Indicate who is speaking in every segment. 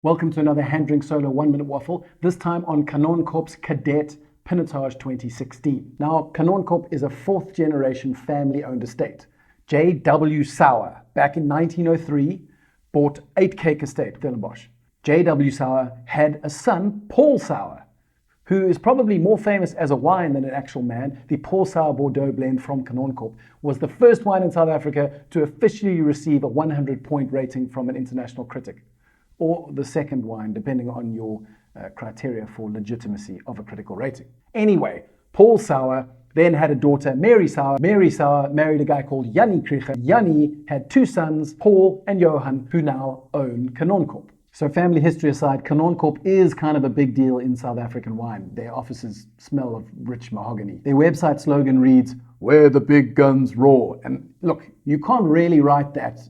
Speaker 1: Welcome to another Hand Drink Solo 1 Minute Waffle, this time on KANONKOP'S Kadette Pinotage 2016. Now, KANONKOP is a fourth generation family owned estate. J.W. Sauer, back in 1903, bought 8K Estate, Stellenbosch. J.W. Sauer had a son, Paul Sauer, who is probably more famous as a wine than an actual man. The Paul Sauer Bordeaux blend from KANONKOP was the first wine in South Africa to officially receive a 100-point rating from an international critic, or the second wine, depending on your criteria for legitimacy of a critical rating. Anyway, Paul Sauer then had a daughter, Mary Sauer. Mary Sauer married a guy called Jannie Krieger. Jannie had two sons, Paul and Johan, who now own KANONKOP. So family history aside, KANONKOP is kind of a big deal in South African wine. Their offices smell of rich mahogany. Their website slogan reads, "Where the big guns roar." And look, you can't really write that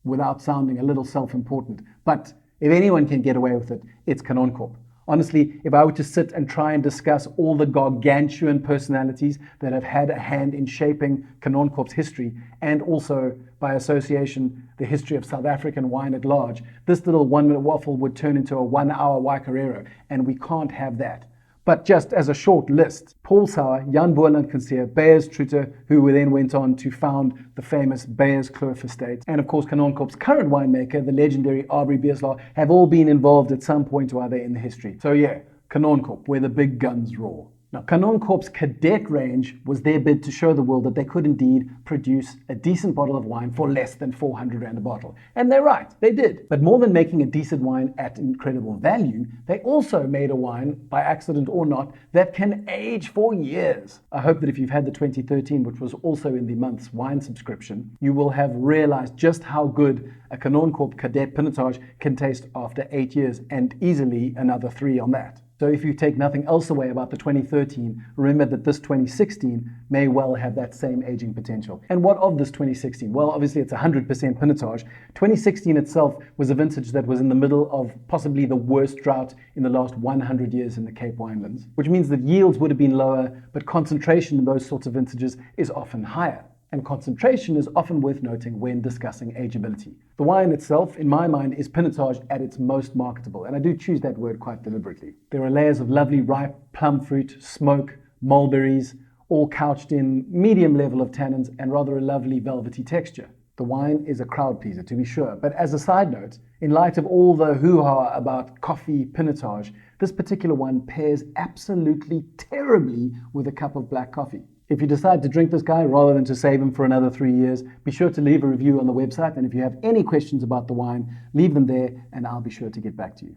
Speaker 1: without sounding a little self-important, but if anyone can get away with it, it's KANONKOP. Honestly, if I were to sit and try and discuss all the gargantuan personalities that have had a hand in shaping KANONKOP's history, and also, by association, the history of South African wine at large, this little 1 minute waffle would turn into a 1 hour Waikareero, and we can't have that. But just as a short list, Paul Sauer, Boland Coetzee, Beyers Truter, who then went on to found the famous Beyerskloof estate, and of course KANONKOP'S current winemaker, the legendary Abrie Beeslaar, have all been involved at some point or other in the history. So yeah, KANONKOP, where the big guns roar. Now, KANONKOP'S Kadette range was their bid to show the world that they could indeed produce a decent bottle of wine for less than 400 Rand a bottle. And they're right, they did. But more than making a decent wine at incredible value, they also made a wine, by accident or not, that can age for years. I hope that if you've had the 2013, which was also in the month's wine subscription, you will have realized just how good a KANONKOP Kadette Pinotage can taste after 8 years, and easily another 3 on that. So if you take nothing else away about the 2013, remember that this 2016 may well have that same aging potential. And what of this 2016? Well, obviously it's 100% Pinotage. 2016 itself was a vintage that was in the middle of possibly the worst drought in the last 100 years in the Cape Winelands, which means that yields would have been lower, but concentration in those sorts of vintages is often higher. And concentration is often worth noting when discussing ageability. The wine itself, in my mind, is Pinotage at its most marketable, and I do choose that word quite deliberately. There are layers of lovely ripe plum fruit, smoke, mulberries, all couched in medium level of tannins and rather a lovely velvety texture. The wine is a crowd pleaser, to be sure, but as a side note, in light of all the hoo-ha about coffee Pinotage, this particular one pairs absolutely terribly with a cup of black coffee. If you decide to drink this guy rather than to save him for another 3 years, be sure to leave a review on the website. And if you have any questions about the wine, leave them there and I'll be sure to get back to you.